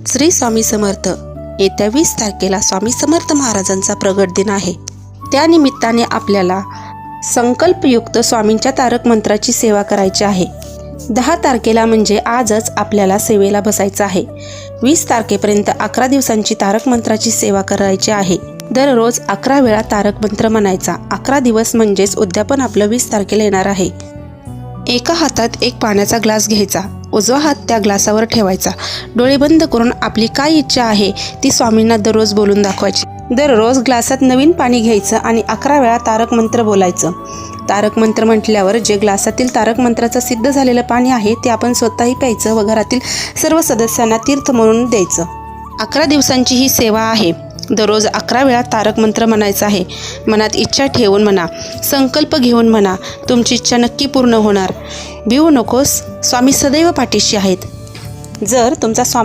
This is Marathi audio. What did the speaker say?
श्री स्वामी समर्थ. येत्या 20 तारखेला स्वामी समर्थ महाराजांचा प्रगट दिन आहे. त्यानिमित्ताने आपल्याला संकल्पयुक्त स्वामींच्या तारक मंत्राची सेवा करायची आहे. 10 तारखेला म्हणजे आजच आपल्याला सेवेला बसायचं आहे. 20 तारखेपर्यंत 11 दिवसांची तारक मंत्राची सेवा करायची आहे. दररोज 11 वेळा तारक मंत्र म्हणायचा. 11 दिवस म्हणजेच उद्यापन आपलं 20 तारखेला येणार आहे. एका हातात एक पाण्याचा ग्लास घ्यायचा, उजवा हात त्या ग्लासावर ठेवायचा. डोळे बंद करून आपली काय इच्छा आहे ती स्वामींना दररोज बोलून दाखवायची. दररोज ग्लासात नवीन पाणी घ्यायचं आणि 11 वेळा तारक मंत्र बोलायचं. तारक मंत्र म्हटल्यावर जे ग्लासातील तारक मंत्राचं सिद्ध झालेलं पाणी आहे ते आपण स्वतःही प्यायचं व घरातील सर्व सदस्यांना तीर्थ म्हणून द्यायचं. 11 दिवसांची ही सेवा आहे. दररोज 11 वेळा तारक मंत्र म्हणायचा आहे. मनात इच्छा ठेवून म्हणा, संकल्प घेऊन म्हणा. तुमची इच्छा नक्की पूर्ण होणार. भिवू नकोस, स्वामी सदैव पाठीशी आहेत. जर तुमचा स्वामी